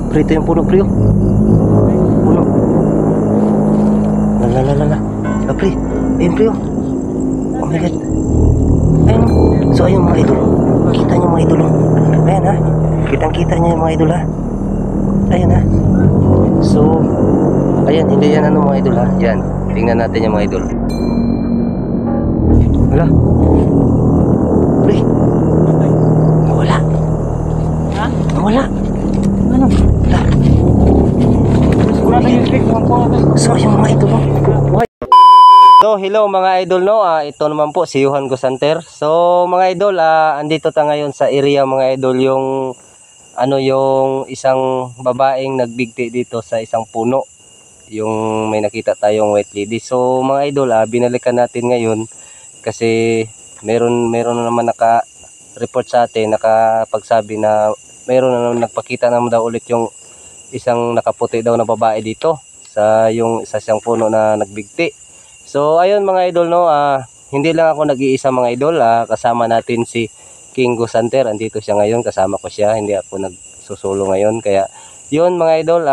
Pre, ito yung puno, pre. Puno. Lala. Pre. Ayun, pre. Oh my God. Ayun. So, ayun mga idol. Kita nyo mga idol. Ayan ha. Kitang-kita nyo yung mga idol ha. Ayan ha. So, ayan. Hindi yan ano mga idol ha. Yan. Tingnan natin yung mga idol. Wala. Pre. Nawala. Ha? Nawala. Ano? Wala. So, yung mga idol. So, hello mga idol no. Ito naman po si Johan Gusanter. So, mga idol, andito ta ngayon sa area mga idol yung yung isang babaeng nagbigti dito sa isang puno. Yung may nakita tayong white lady. So, mga idol, binalikan natin ngayon kasi meron naman naka-report sa atin, nakapagsabi na meron na naman nagpakita naman daw ulit yung isang nakaputi daw na babae dito sa isang puno na nagbigti. So ayun mga idol no, hindi lang ako nag-iisa mga idol, kasama natin si King Gusanter. Andito siya ngayon, kasama ko siya, hindi ako nagsusulo ngayon. Kaya yun mga idol,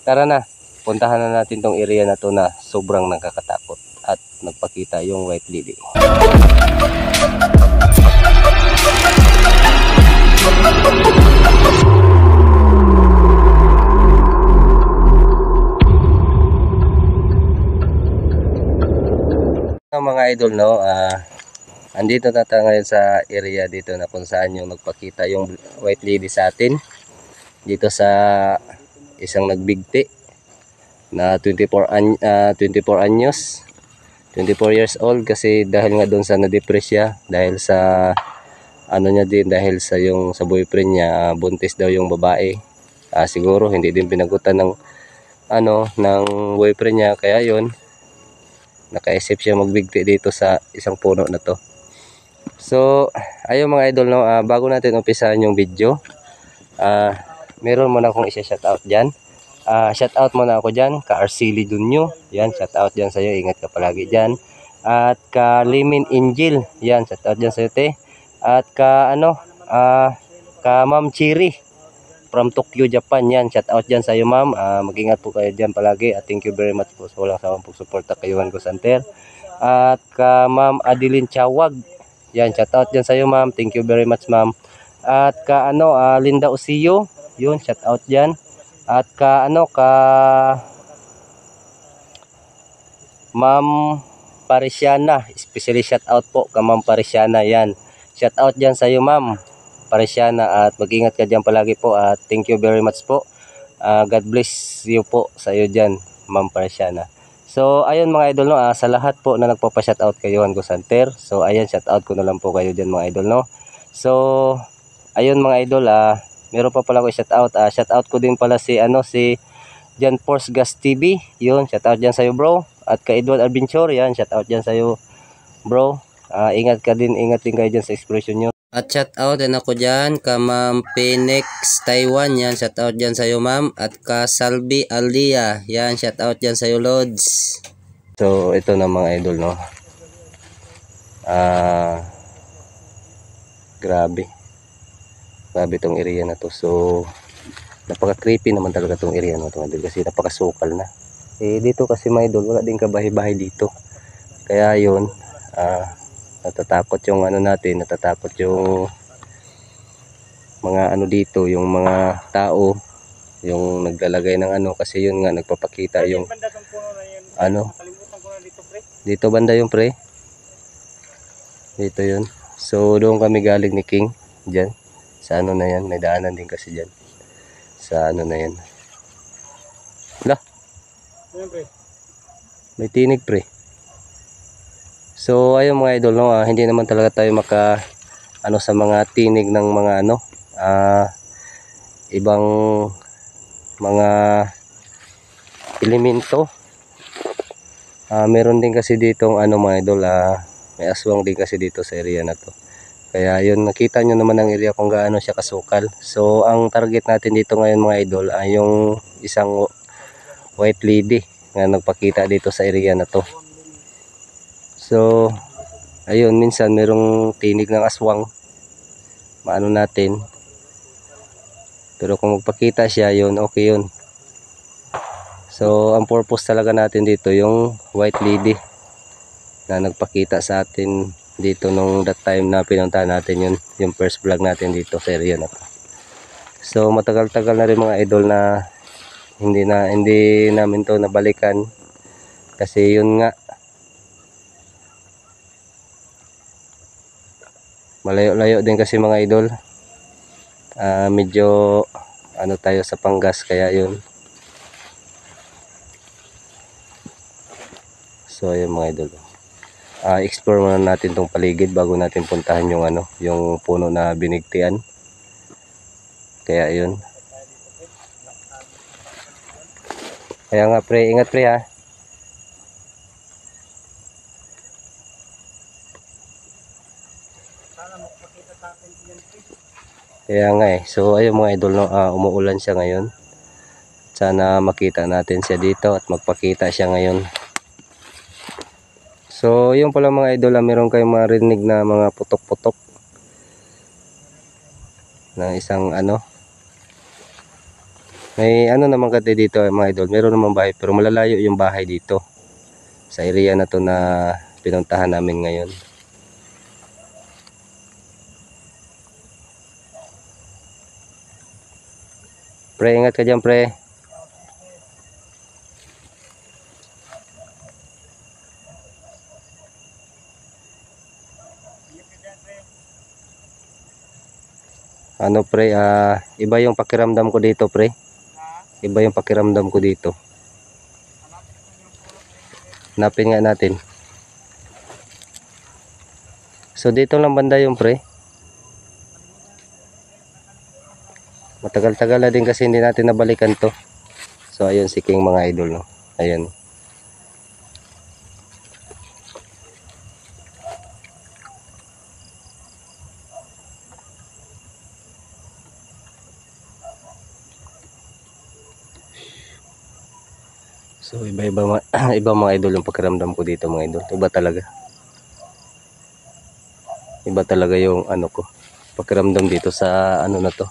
tara na, puntahan na natin tong area na to na sobrang nakakatakot at nagpakita yung white lady. Mga idol no, andito na tayo ngayon sa area dito na kung saan yung nagpakita yung white lady sa atin dito sa isang nagbigti na 24 anyos, 24 years old, kasi dahil nga doon sa na-depress siya dahil sa niya din, dahil sa sa boyfriend niya, buntis daw yung babae. Siguro hindi din pinagutan ng ng boyfriend niya, kaya yon nakaisip siya magbigti dito sa isang puno na to. So ayun mga idol no, bago natin umpisahan yung video, meron muna akong isa-shoutout dyan. Shoutout muna ako dyan ka Arceli Dunyo, yan, shoutout dyan sa'yo, ingat ka palagi dyan. At ka Limin Angel, yan, shoutout dyan sa'yo te. At ka ka Ma'am Chiri from Tokyo, Japan, yan, shoutout dyan sa'yo ma'am. Mag-ingat po kayo dyan palagi at thank you very much po sa walang sawang pagsuporta kay Johan Gusanter. At ka Ma'am Adeline Chawag, yan, shoutout dyan sa'yo ma'am, thank you very much ma'am. At ka Linda Usiyo, yun, shoutout dyan. At ka Ma'am Parisiana, especially shoutout po ka Ma'am Parisiana, yan, shoutout dyan sa'yo ma'am Parisiana, at mag-ingat ka dyan palagi po at thank you very much po. God bless you po sa iyo dyan Ma'am Parisiana. So ayun mga idol no, sa lahat po na nagpapa-shoutout kay Johan Gusanter, so ayan, shoutout ko na lang po kayo dyan mga idol no. So ayun mga idol, meron pa pala ko shoutout. Shoutout ko din pala si Jan Force Gas TV, yun, shoutout dyan sa iyo bro. At kay Edward Adventure, yan, shoutout dyan sa iyo bro. Ingat din kayo dyan sa expression nyo. At shoutout din ako dyan ka Ma'am Phoenix Taiwan, yan, shoutout dyan sa iyo ma'am. At ka Salvi Aldia, yan, shoutout dyan sa iyo Lods. So ito na mga idol no, grabe tong area na to. So napaka creepy naman talaga tong area na to kasi napakasukal na. Dito kasi mga idol, wala din kabahay-bahay dito, kaya yun, natatakot yung natatakot yung mga dito, yung mga tao, yung naglalagay ng kasi yun nga nagpapakita yung dito banda yung pre, dito yun. So doon kami galing ni King dyan sa na yan, may daanan din kasi dyan sa na yan. Wala, may tinig pre. So ayun mga idol no, hindi naman talaga tayo maka sa mga tinig ng mga ibang mga elemento. Meron din kasi ditong mga idol, may aswang din kasi dito sa area na to. Kaya yun, nakita nyo naman ang area kung gaano siya kasukal. So ang target natin dito ngayon mga idol ay yung isang white lady na nagpakita dito sa area na to. So ayun, minsan merong tinig ng aswang, natin, Pero kung magpakita siya, yun, okay yun. So, ang purpose talaga natin dito, yung white lady na nagpakita sa atin dito nung that time na pinuntahan natin yun, yung first vlog natin dito sa area na to. So, matagal-tagal na rin mga idol na hindi namin to nabalikan kasi yun nga, malayo-layo din kasi mga idol. Medyo ano tayo sa Pangas, kaya yun. So ayun mga idol, explore muna natin tong paligid bago natin puntahan yung ano, yung puno na binigtian. Kaya yun. Kaya nga pre, ingat pre ha. Kaya nga so ayun mga idol, no, umuulan siya ngayon. Sana makita natin siya dito at magpakita siya ngayon. So yun pala mga idol, meron kayong marinig na mga putok-putok na isang ano. May ano naman kasi dito mga idol, meron naman bahay pero malalayo yung bahay dito sa area na to na pinuntahan namin ngayon. Pre, ingat ka dyan pre. Ano pre, iba yung pakiramdam ko dito pre. Iba yung pakiramdam ko dito. Hanapin nga natin. So dito lang banda yung pre. Matagal-tagal na din kasi hindi natin nabalikan to. So ayun si King mga idol, no. Ayun. So iba-iba iba mga idol yung pakiramdam ko dito mga idol. Iba talaga. Iba talaga yung ano ko, pakiramdam dito sa ano na to.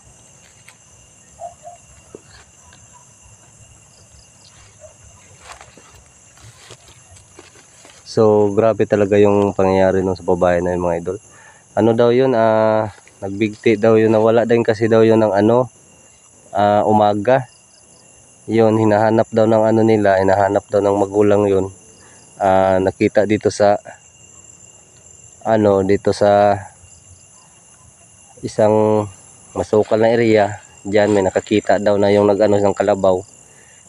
So grabe talaga yung pangyayari nung sa babae na yun mga idol. Ano daw yun, nagbigti daw yun, nawala din kasi daw yun ng ano, umaga. Yun, hinahanap daw ng ano nila, hinahanap daw ng magulang yun. Nakita dito sa ano, dito sa isang masukal na area. Diyan may nakakita daw na yung nag-ano ng kalabaw.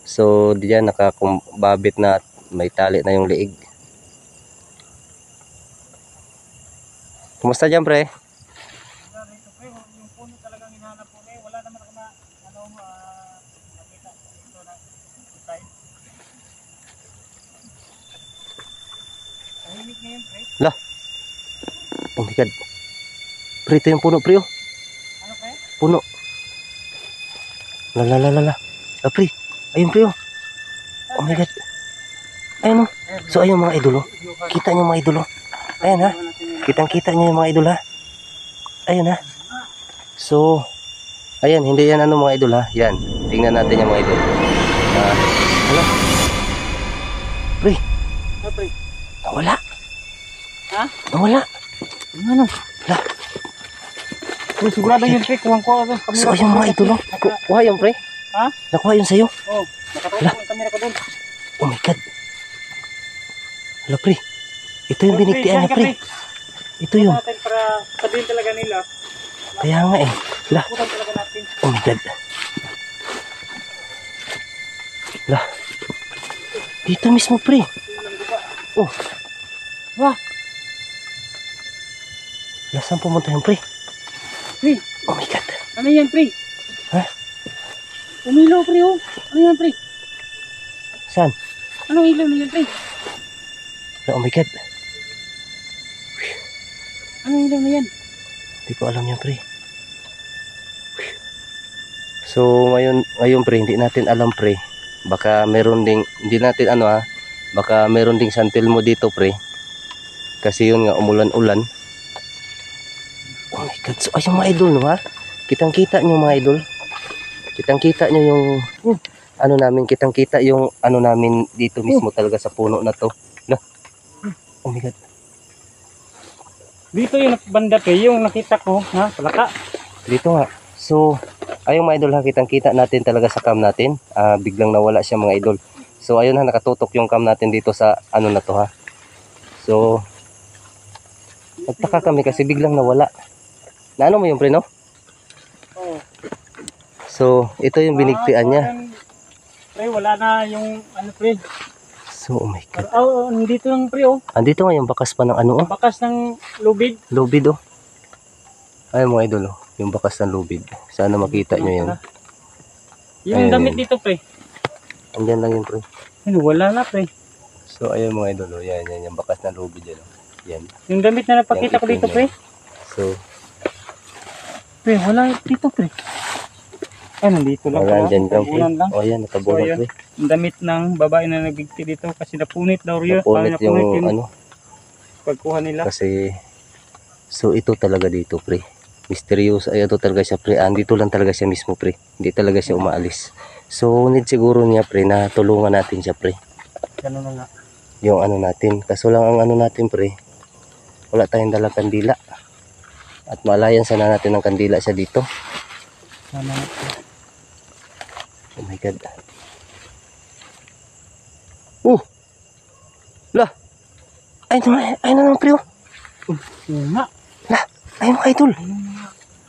So diyan nakakumbabit na at may tali na yung liig. Kumusta dyan pre? Yung puno talagang hinahanap ko eh. Wala naman ako na nakita dito na side. Tahimik ngayon pre. Lah. Oh my god. Pre, ito yung puno pre oh. Ano pre? Puno. La. Pre. Ayun pre oh. Oh my god. Ayun oh. So ayun mga idol oh. Kita nyo mga idol oh. Ayan ha. Kitang-kita nyo yung mga idol ha. Ayan ha. So, ayan, hindi yan ano mga idol ha. Yan, tingnan natin yung mga idol. Ano? Pre. Pre. Nawala. Ha? Nawala. Ano? Wala. Sigurado yun pre. Kuha ko. So, ayun mga idol oh. Kuha yun pre. Ha? Nakuha yun sa'yo. Oo. Nakatawa ko yung kamera ko doon. Oh my god. Wala pre. Ito yung binigtian niya pre. Ito yun. Para sabihin talaga nila. Kaya nga eh. Lah. Kutan talaga natin. Oh my god. Lah. Dito mismo pre. Oh. Wah. Lah, saan pumunta yung pre? Pre. Oh my god. Ano yan pre? Ha? Umilaw pre oh. Ano yan pre? Saan? Anong ilaw na yan pre? Oh my god. Anong ilaw na yan? Hindi ko alam yan pre. So ngayon pre, hindi natin alam pre. Baka meron ding, hindi natin ano baka meron ding santil mo dito pre. Kasi yun nga, umulan-ulan. Oh my god. So ayun mga idol no ha. Kitang kita nyo mga idol. Kitang-kita nyo yung ano namin, kitang-kita yung ano namin dito mismo talaga sa puno na to. Lah. Oh my God. Dito yung banda pre, yung nakita ko, ha, palaka. Dito nga. So, ayun mga idol ha, kitang-kita natin talaga sa cam natin. Biglang nawala siya mga idol. So, ayun ha, nakatutok yung cam natin dito sa ano na to ha. So, nagtaka kami kasi biglang nawala. Naano mo yung pre, no? Oh. So, ito yung binigtian niya. Pre, wala na yung ano pre. So, oh my God. Oh, nandito yung pre oh. Andito nga yung bakas pa ng ano, oh. Bakas ng lubid. Lubid, oh. Ayun mga idol, oh. Yung bakas ng lubid. Sana makita nyo yan. Yung Ayan, damit yan. dito pre. Andyan lang yun, pre. Ano, wala na pre. So, ayun mga idol, oh. Yan, yan. Yung bakas ng lubid yan, oh. Yan. Yung damit na napakita ko Yan, dito itim pre. yan. So, Pre, wala dito pre. Ay, nandito lang. wala dyan lang, pre. Tabunan lang. Oh, yan, natabunan, So, ayun. pre. Yung damit ng babae na nagbigti dito kasi napunit daw rin. Napunit yung ano. Pagkuha nila. Kasi, so ito talaga dito, pre. Mysterious. Ay, ito talaga siya, pre. Dito lang talaga siya mismo, pre. Hindi talaga siya umaalis. So, need siguro niya, pre, na tulungan natin siya, pre. Ganun na nga. Yung ano natin. Kaso lang ang ano natin, pre. Wala tayong dalang kandila. At malayan sana natin ng kandila siya dito. Sana nga. Oh my God. Lah. Ay na naman, pre. Yun nga. Lah. Ay mga idol.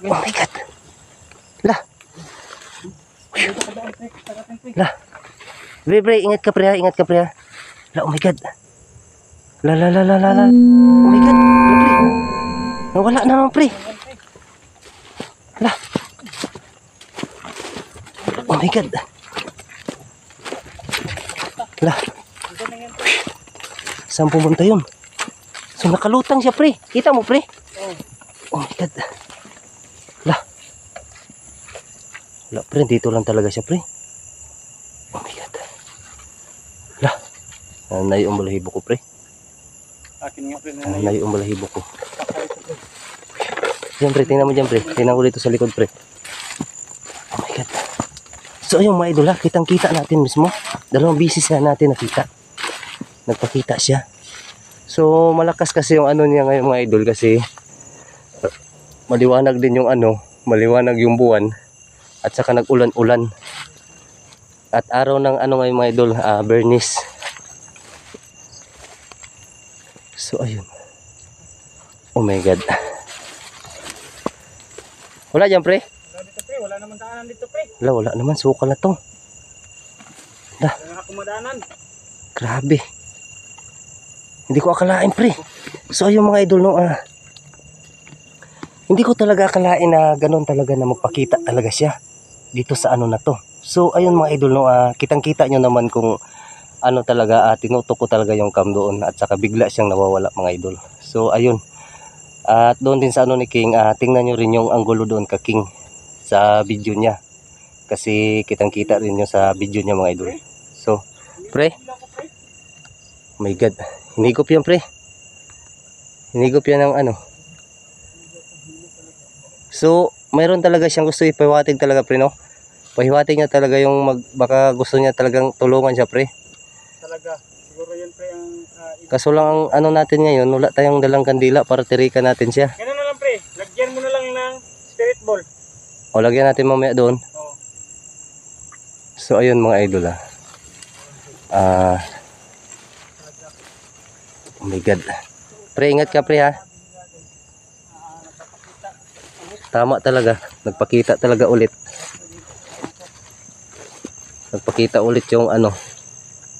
Oh my God. Lah. Lah. Pre, ingat ka, pre, ha. Ingat ka, pre, ha. Lah, oh my God. La. Oh my God. La, pre. Nawala naman, pre. Lah. Oh my God. Lah. Saan pumunta yun? So nakalutang siya, pre. Kita mo, pre? Oh my God. Lah. Lah, pre. Dito lang talaga siya, pre. Oh my God. Lah. Nanay yung balahibo ko, pre. Akin nga pre. Nanay yung balahibo ko. Diyan, pre. Tingnan mo dyan, pre. Tingnan ko dito sa likod, pre. Oh my God. So ayun mga idol ha, kitang-kita natin mismo. Dalawang bisis na natin nakita. Nagpakita siya. So malakas kasi yung ano niya ngayon mga idol kasi maliwanag din yung ano, maliwanag yung buwan at saka nag-ulan-ulan. At araw ng ano ngayon mga idol, Bernis. So ayun. Oh my God. Wala dyan, pre? Wala dito pre, wala naman daanan dito pre. Wala naman, suka na to. Wala akong madaanan. Grabe. Hindi ko akalain, pre. So ayun mga idol, no, hindi ko talaga akalain na ganun talaga na magpakita talaga siya dito sa ano na to. So ayun mga idol, no, kitang-kita nyo naman kung ano talaga, tinutok ko talaga yung cam doon at saka bigla siyang nawawala mga idol. So ayun. At doon din sa ano ni King, tingnan nyo rin yung anggulo doon ka King sa video niya. Kasi kitang-kita rin yung sa video niya mga idol. So, pre. Oh my God. Hinigop yan, pre. Hinigop yan ng ano. So, mayroon talaga siyang gusto ipahiwatig talaga, pre, no? Pahiwatig niya talaga yung baka gusto niya talagang tulungan siya, pre. Talaga. Siguro yan pre ang Kaso lang ang ano natin ngayon, wala tayong dalang kandila para tirikan natin siya. ganun na lang pre. Lagyan mo na lang ng spirit ball. O, lagyan natin mamaya doon. Oh. So, ayun mga idol, oh my God. Pre, ingat ka, pre, ha? Tama talaga. Nagpakita talaga ulit. Nagpakita ulit yung ano,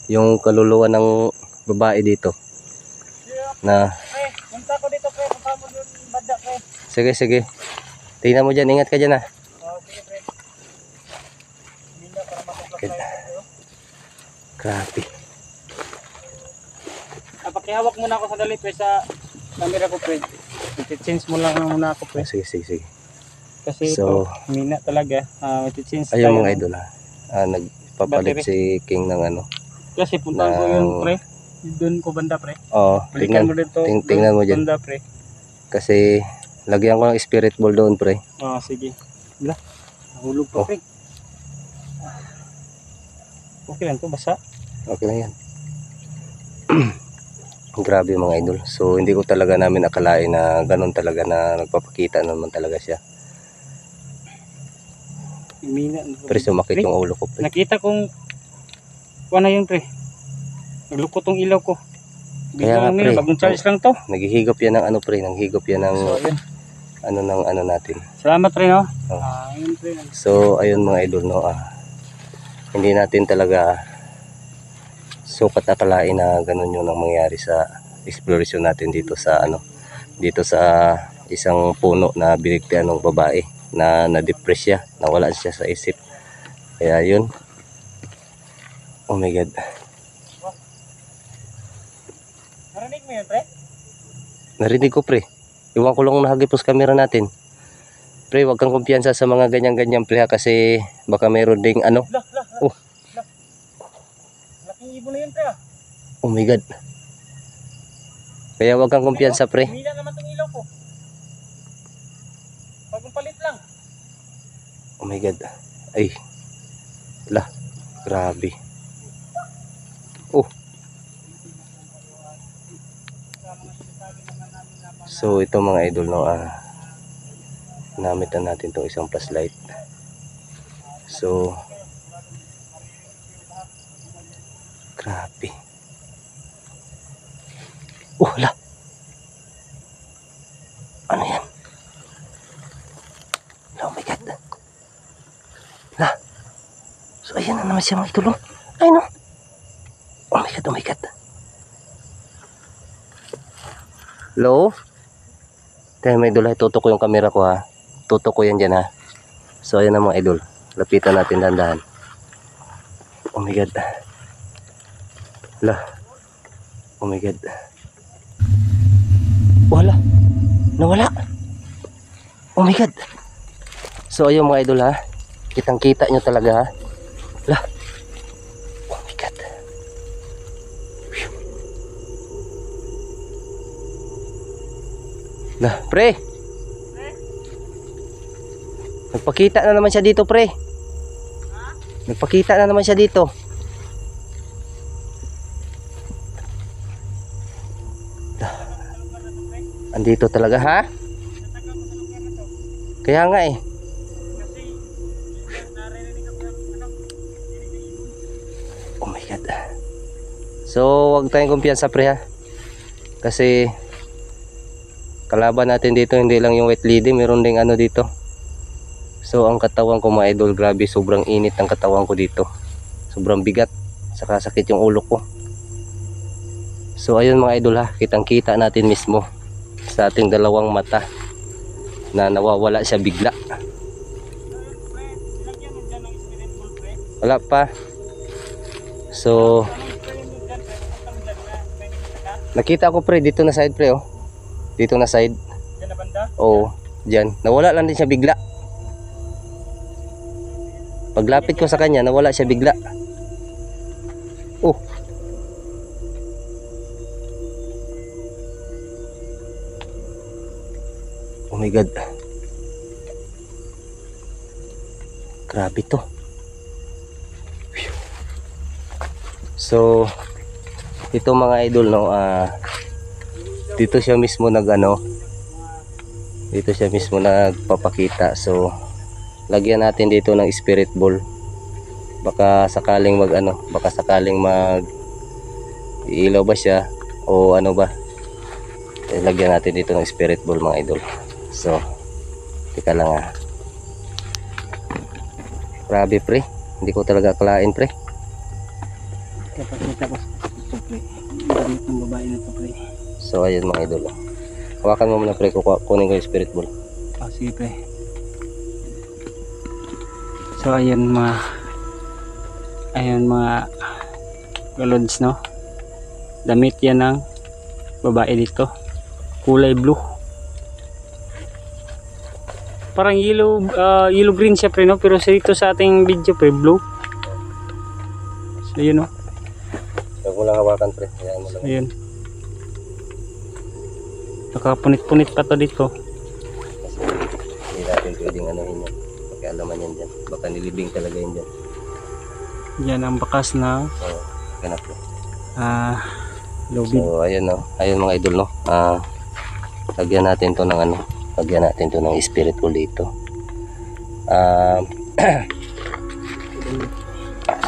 yung kaluluwa ng babae dito. Na, Pre, punta ko dito pre. Punta mo yun banda pre. sige. Tingnan mo dyan, ingat ka dyan, ha? Oh, sige pre. Hindi na para makapag Good. tayo. Grabe. Pakihawak muna ako sandali pre sa camera ko pre. I-change mo lang muna ako pre. Sige. Kasi So, ito, mina talaga. I-change ayun mga idol, ha? Nagpapalit Battery. si King ng ano. Kasi punta ko yun pre. Doon ko banda pre. Oo, Balikan mo tingnan. dito. tingnan mo dyan. Banda pre. Kasi, lagyan ko ng spirit ball doon, pre. Oh, sige. Wala. Nahulog pa Oh. pre. Okay lang to, basa. Okay lang yan. Grabe mga idol. So hindi ko talaga namin akalain na ganun talaga na nagpapakita naman talaga siya. Mina, Pre, sumakit yung ulo ko, pre. nakita kong kuha na yun, pre. Naglukot tong ilaw ko. Kaya nga, Biglang pre. bagong charge lang to. Naghihigop yan ng ano, pre. Naghihigop yan ng So, ayun. ano natin. Salamat, pre, no? Oh. Ayun, pre. So ayun mga idol, no. Hindi natin talaga sukat akalain na ganun yung mangyari sa exploration natin dito sa ano, dito sa isang puno na binigtian ng babae na na-depress siya, nawala siya sa isip. Kaya yun. Oh my god. Narinig mo yun, pre? Narinig ko, pre. Iwan ko lang nahagipos camera natin. Pre, wag kang kumpiyansa sa mga ganyan-ganyan, pre, ha, kasi baka mayroon ding ano. Oh. Laking ibon na yun, pre. Oh my god. Kaya wag kang kumpiyansa, pre. Mina naman tong ilaw ko. Bagong palit lang. Oh my god. Ay. Lah, grabe. Oh. So ito mga idol, no, namitan natin tong isang flashlight. So grabe. Oh, lah. Ano yan? Oh my god. Lah. So ayan na naman siya mga idol. Ay no. Oh my god, oh my god. Hello? Tayo mga idol, tutok ko yung camera ko, ha. Tutok ko yan dyan, ha. So ayan na mga idol. Lapitan natin dahan-dahan. Oh my god. Lah. Oh my god. Wala. Nawala. Oh my god. So ayun mga idol, ha. Kitang kita nyo talaga, ha. Lah. Oh my god. Lah, pre. Nagpakita na naman siya dito, pre. Nagpakita na naman siya dito. Lah. Andito talaga, ha? Kaya nga eh. Oh my god. So, wag tayong kumpiyansa, pre, ha. Kasi kalaban natin dito hindi lang yung white lady, meron ding ano dito. So ang katawan ko mga idol, grabe, sobrang init ang katawan ko dito. Sobrang bigat, saka sakit yung ulo ko. So ayun mga idol, ha, kitang kita natin mismo sa ating dalawang mata na nawawala siya bigla. Wala pa. So nakita ko, pre, dito na side, pre, oh. Dito na side. Diyan na banda? Oo, dyan. Nawala lang din siya bigla. Paglapit ko sa kanya, nawala siya bigla. Oh. Oh my god. Grabe to. So, ito mga idol, no, dito siya mismo dito siya mismo nagpapakita. So lagyan natin dito ng spirit ball, baka sakaling baka sakaling mag ilaw ba siya o ano ba, lagyan natin dito ng spirit ball mga idol. So tika lang, ha. Grabe, pre, hindi ko talaga akalain, pre. Kapakita ko ito, pre. Gamit ng babae na ito, pre. So ayun mga idol, hawakan mo muna, pre, kunin ko yung spirit ball. Sige, pre. So ayan mga galods, no, damit yan ng babae dito, kulay blue, parang yellow green siya, pre, no, pero dito sa ating video, pre, blue. So yun, no, Huwag mo lang hawakan, pre, hayaan mo lang. ayun, nakapunit-punit pa to dito. Hindi natin pwedeng anuhin yan, pakialaman yan dyan, baka nilibing talaga yan dyan. Yan ang bakas ng Ganap po. lobby. So ayun no, ayun mga idol no. Lagyan natin to ng ano, lagyan natin to ng spirit ball dito.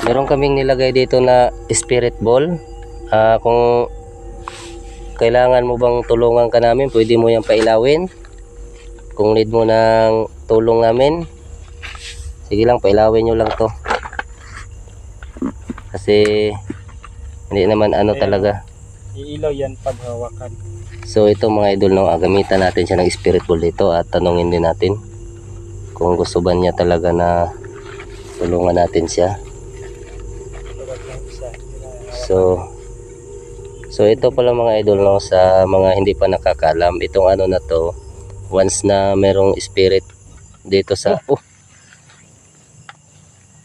Meron kaming nilagay dito na spirit ball. Kung kailangan mo bang tulungan ka namin, pwede mo yang pailawin. Kung need mo ng tulong namin, sige lang, pailawin nyo lang to. Kasi hindi naman ano talaga. Iilaw yan pag hawakan. So ito mga idol no, gamitan natin siya ng spirit ball dito at tanungin din natin kung gusto ba niya talaga na tulungan natin siya. So ito pala mga idol no, sa mga hindi pa nakakalam, itong ano na to, once na merong spirit dito sa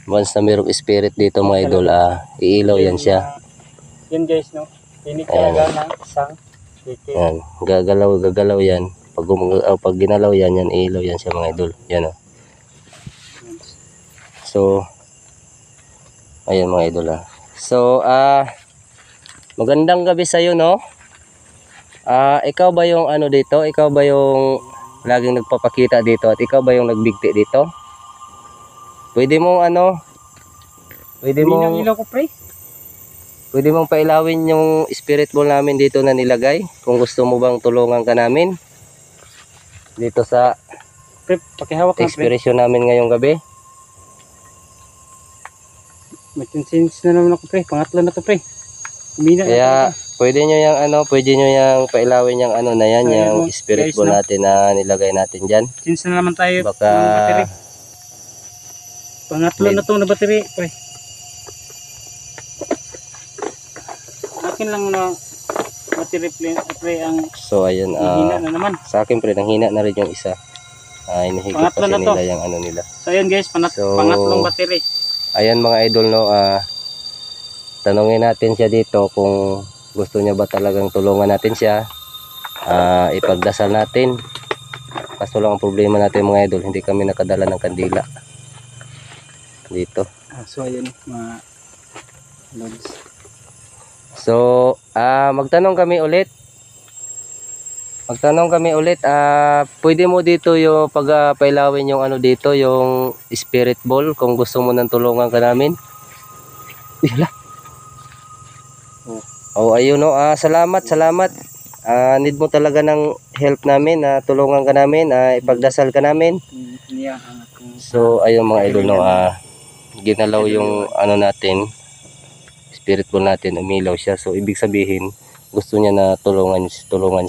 once na merong spirit dito mga idol, iilaw yan siya. Yan guys no, tinik talaga ng isang titik. Yan, gagalaw yan. Pag ginalaw yan, iilaw yan siya mga idol. Yan o. So ayan mga idol So magandang gabi sa iyo no. Ikaw ba yung ano dito? Ikaw ba yung laging nagpapakita dito at ikaw ba yung nagbigti dito? Pwede mong ano? Pwede mong ilaw ko pre. Pwede mong pailawin yung spirit ball namin dito na nilagay kung gusto mo bang tulungan ka namin dito sa Pre, pakihawak na pre. ekspresyon namin ngayong gabi. May consens na naman ako pre. Pangatlo na to pre. Umina Kaya pwede nyo yung ano, pwede nyo yung pailawin yung ano na yan, So, yung yun, spirit guys, ball no? natin na nilagay natin dyan. Consens na naman tayo. Baka ng battery. Pangatlo na to na battery pre. Akin lang na battery pre ang so ayun, hihina na naman. sa akin pre, nanghina na rin yung isa. Hinihigit Pangatlo kasi na to. nila yung ano nila. So ayan guys, So, pangatlong battery. Ayan mga idol no, tanungin natin siya dito kung gusto niya ba talagang tulungan natin siya. Ipagdasal natin. Kaso lang ang problema natin mga idol, hindi kami nakadala ng kandila dito. So ayan mga lods. So magtanong kami ulit. Pwede mo dito yung pailawin yung ano dito, yung spirit ball kung gusto mo nang tulungan ka namin. Ayun no. Salamat. Need mo talaga ng help namin, tulungan ka namin, ipagdasal ka namin. So ayun mga idol no, ginalaw yung ano natin, spirit ball natin, umilaw siya. So ibig sabihin gusto niya na tulungan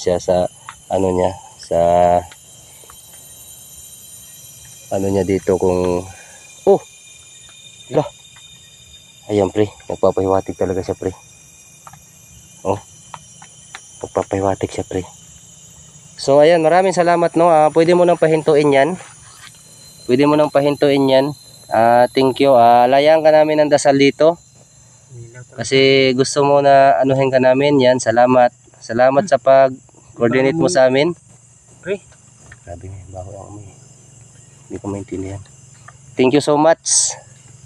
siya sa ano niya, sa ano niya dito kung ayan pre, nagpapahiwatig talaga siya pre. Nagpapahiwatig siya pre. So ayan, maraming salamat no. Pwede mo nang pahintuin yan. Thank you. Layang ka namin ng dasal dito. Kasi gusto mo na anuhin ka namin yan. Salamat sa pag-coordinate mo sa amin. Pre. Grabe nga, baho ang amoy. Hindi ko maintindihan. Thank you so much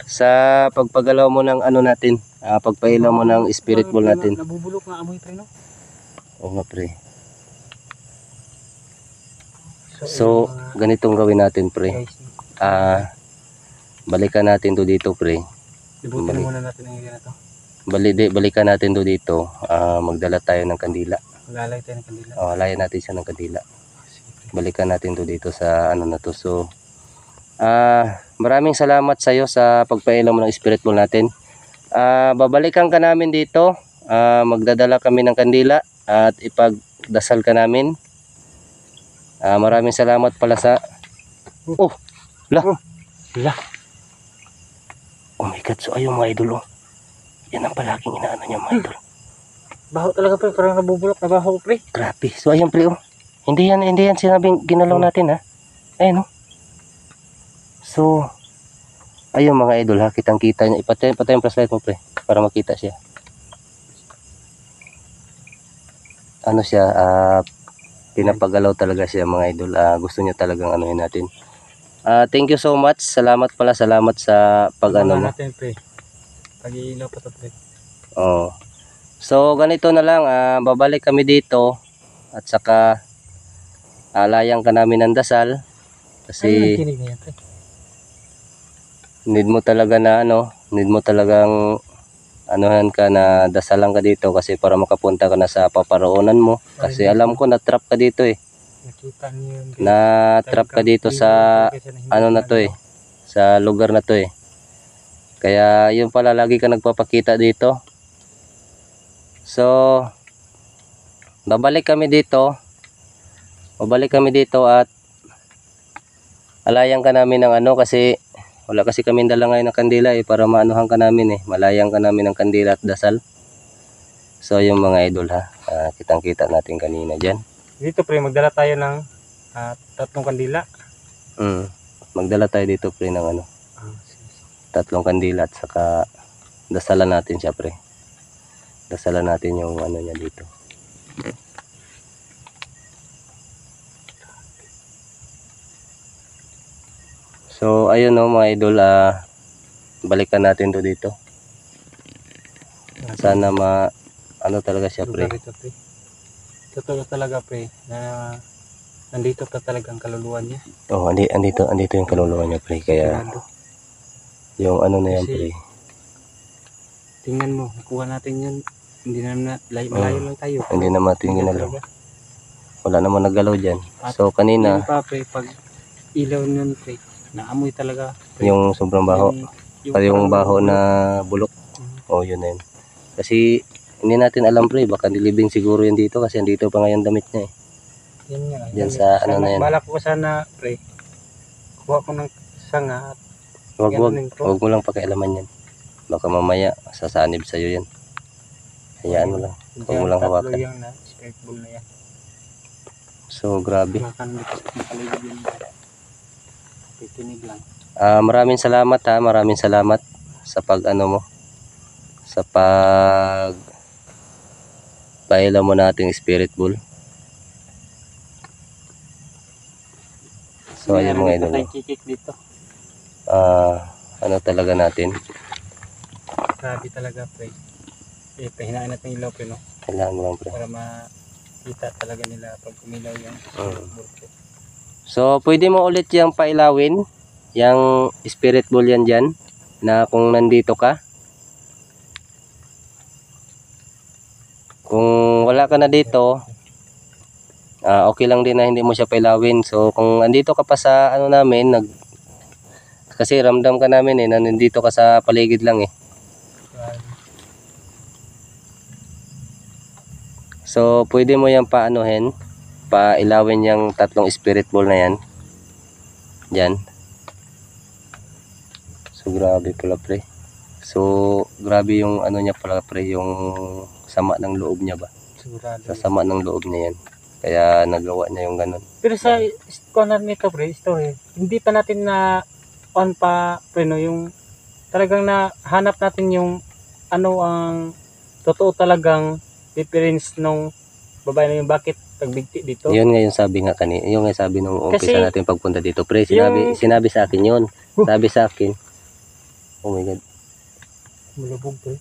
sa pagpagalaw mo ng ano natin, pagpailaw mo ng spirit ball natin. Nabubulok nga amoy pre no? Oo nga pre. So ganitong gawin natin pre. Balikan natin to dito pre. Ibutin muna natin ang area na to. Balikan natin to dito. Magdala tayo ng kandila. Maglalay tayo ng kandila. Layan natin siya ng kandila. Balikan natin to dito sa ano na to. So maraming salamat sa iyo sa pagpailaw mo ng spirit ball natin. Babalikan ka namin dito. Magdadala kami ng kandila at ipagdasal ka namin. Maraming salamat pala sa Oh my god, so ayun mga idol yan ang palaging inaano niya mga idol. Baho talaga pre, parang nabubulok na baho pre. Grabe, so ayun pre hindi yan sinabing ginalaw natin ayun So ayun mga idol kitang kita niya. Patay yung flashlight mo pre para makita siya. Ano siya, pinapagalaw talaga siya mga idol. Gusto niya talagang anuhin natin. Thank you so much. Salamat sa pag ano mo. Pag-iilaw pa to pre. Oh. So ganito na lang, babalik kami dito at saka alayang ka namin ng dasal Ay, kasi nakikinig na yan pre. need mo talaga na need mo talagang anuhan ka na dasalan ka dito kasi para makapunta ka na sa paparoonan mo kasi alam ko na trap ka dito eh. Nakita niyo yun guys. Na trap ka dito sa ano na to eh, sa lugar na to eh. Kaya yun pala lagi ka nagpapakita dito. So babalik kami dito. Babalik kami dito at alayang ka namin ng kasi wala kasi kami dala ngayon ng kandila eh para maanuhan ka namin eh. Malayang ka namin ng kandila at dasal. So yung mga idol ha, kitang-kita natin kanina diyan. Dito pre, magdala tayo ng 3 kandila. Magdala tayo dito pre ng 3 kandila at saka dasalan natin siya pre. Dasalan natin yung niya dito. So ayun mga idol, balikan natin to dito. Sana talaga siya pre. Totoo talaga pre na nandito ka talaga ang kaluluwa niya. Oh, andito yung kaluluwa niya pre, kaya yung na yan Kasi, pre. Tingnan mo, nakuha natin yun. Hindi na malayo lang tayo. Hindi naman natin ginalaw. Wala naman naggalaw dyan. So kanina Yun pa pre, pag ilaw nun pre, naamoy talaga pre. yung sobrang baho, yung baho na bulok. Oh yun na yun. Kasi hindi natin alam pre, baka nilibing siguro yan dito kasi andito pa ngayon damit niya eh. Yan nga. Diyan sa na yan. Balak ko sana pre, kuha ko ng sanga at Wag mo lang pakialaman yan. Baka mamaya sasanib sa'yo yan. Hayaan mo lang. Huwag mo lang hawakan. Yung na spirit ball na yan. So grabe. Makalibig yun. Pitinig lang. Maraming salamat ha. Maraming salamat sa pag mo. Sa pag pailaw mo nating spirit ball. So ayun mga idol. Kikik dito. Talaga natin. Grabe talaga pre. Pahinaan natin yung ilaw pre no. Kailangan mo lang pre. Para makita talaga nila pag kumilaw yung So pwede mo ulit yung pailawin. Yung spirit ball yan dyan. Na kung nandito ka. Kung wala ka na dito. Okay lang din na hindi mo siya pailawin. So kung andito ka pa sa namin. Kasi ramdam ka namin na nandito ka sa paligid lang eh. So pwede mo yan pailawin yung 3 spirit ball na yan. Diyan. So grabe pala pre. So grabe yung niya pala pre, yung sama ng loob niya ba. Sigurado. Sa sama ng loob niya yan. Kaya nagawa niya yung ganun. Pero sa corner nito pre, story, hindi pa natin na pre no, yung talagang nahanap natin yung ang totoo talagang difference nung babae na yung bakit nagbigti dito. Yun nga yung sabi nga kanina, yung nga sabi nung umpisa Kasi, natin pagpunta dito pre, sinabi sa akin yun. Sabi sa akin, oh my god. Mulubog pre.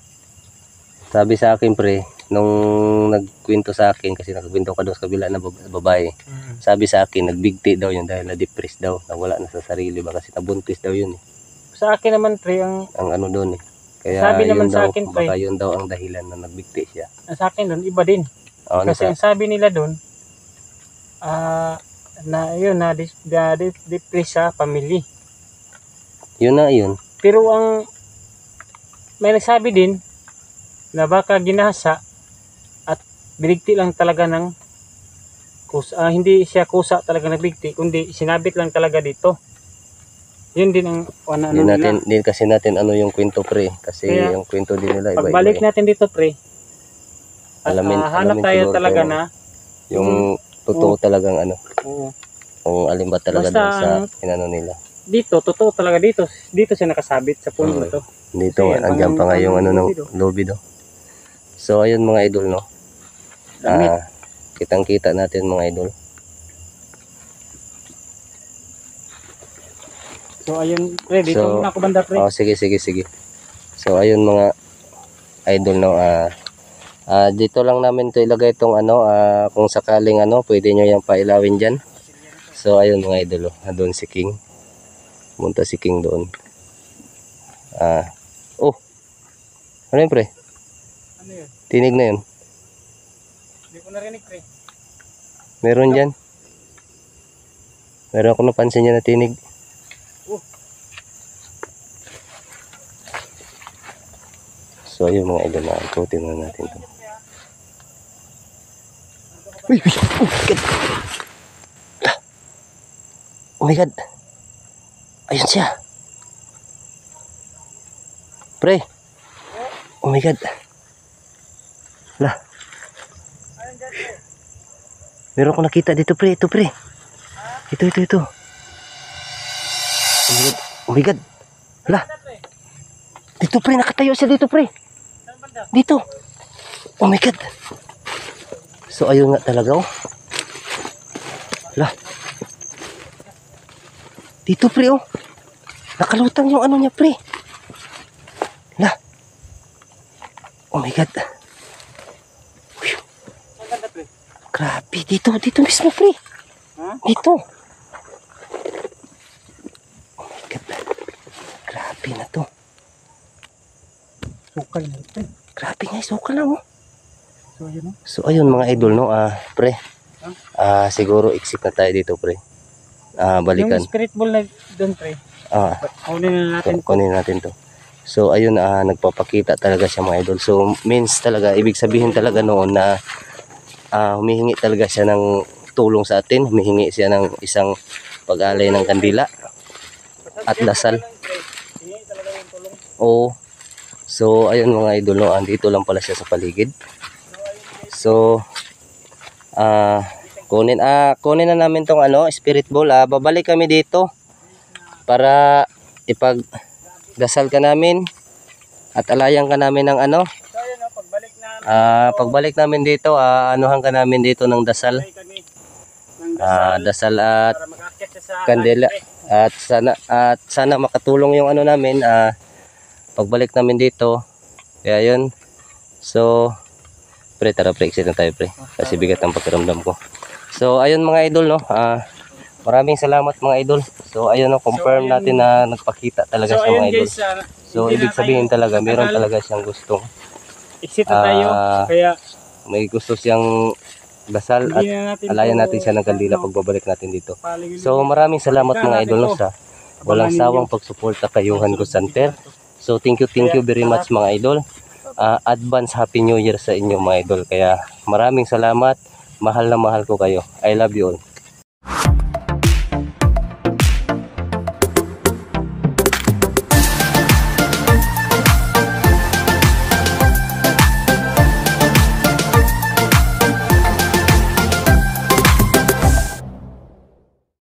Sabi sa akin pre, nung nagkwento sa akin, kasi nagkwento ka doon sa kabila na babae. Sabi sa akin, nagbigti daw yun dahil na-depress daw, nawala na sa sarili ba kasi nabuntis daw yun eh. Sa akin naman pre, ang doon eh. Kaya sabi naman yun sa daw, akin pre, baka yun daw ang dahilan na nagbigti siya. sa akin doon, iba din. Kasi ang sabi nila doon, depress sa family. Yun na yun. Pero may nagsabi din na baka ginasa at binigti lang talaga ng hindi siya kusa talaga nagbigti, kundi sinabit lang talaga dito. Yun din ang Din kasi natin yung kwento pre, kasi kaya, yung kwento din nila iba-iba. Pagbalik natin dito pre, hanap tayo talaga kung, na yung totoo talagang kung alin ba talaga basta doon sa nila. Dito, totoo talaga dito siya nakasabit sa puno to. Dito, andyan pa nga yung ng lobby do. So ayun mga idol no. Kitang-kita natin mga idol. So ayun pre, dito muna ako banda pre. Sige. So ayun mga idol no, dito lang namin to ilagay itong ano, kung sakaling ano, pwede nyo yung pailawin dyan. So ayun mga idol, doon si King. Punta si King doon. Oh, ano yun pre? Ano yun? Tinig na yun. Hindi ko narinig pre. Meron dyan. Meron ako napansin dyan na tinig. So ayun mga idol, ikutin na natin to. Uy, uy, oh my god. Oh my god. Ayun siya. Pre. Oh my god. Lah. Meron ko nakita dito pre, ito pre. Ito. Oh my god. Oh my god. Lah. Dito pre, nakatayo siya dito pre. Dito. Oh my god. So ayun nga talaga oh. Lah. Dito pre oh. Nakalutang yung ano niya pre. Lah. Oh my god. Grabe, dito mismo pre. Dito. Oh my god. Grabe na to. Sukal na pre. Grabe nga, sukal na oh. So yun oh. So ayun mga idol no, pre. Siguro exit na tayo dito pre. Balikan. Yung spirit ball na doon pre. Kunin na natin. Kunin natin to. So ayun, nagpapakita talaga siya mga idol. So means talaga, ibig sabihin talaga noon na humihingi talaga siya ng tulong sa atin. Humihingi siya ng isang pag-alay ng kandila at dasal. Hingi talaga yung tulong. Oo. So ayun mga idol no, andito lang pala siya sa paligid. So kunin na namin tong ano, spirit ball. Babalik kami dito para ipagdasal ka namin at alayan ka namin ng ano. So yun oh, pagbalik na Pagbalik namin dito, anuhan ka namin dito ng dasal. kami ng Dasal at para makakit siya sa kandila at sana makatulong yung ano namin pagbalik namin dito. Kaya yun. So pre, tara pre, exit na tayo pre. Kasi bigat ang pakiramdam ko. So ayun mga idol no. Maraming salamat mga idol. So ayun no, confirm natin na nagpakita talaga siya mga idol. So ibig sabihin talaga, meron talaga siyang gustong exit na tayo. Kaya may gusto siyang dasal at hindi na natin alayan natin siya ng kandila pagbabalik natin dito. So maraming salamat mga idol no, sa walang sawang pagsuporta kay Johan Gusanter. So thank you very much mga idol. Advance Happy New Year sa inyo mga idol. Kaya maraming salamat. Mahal na mahal ko kayo. I love you all.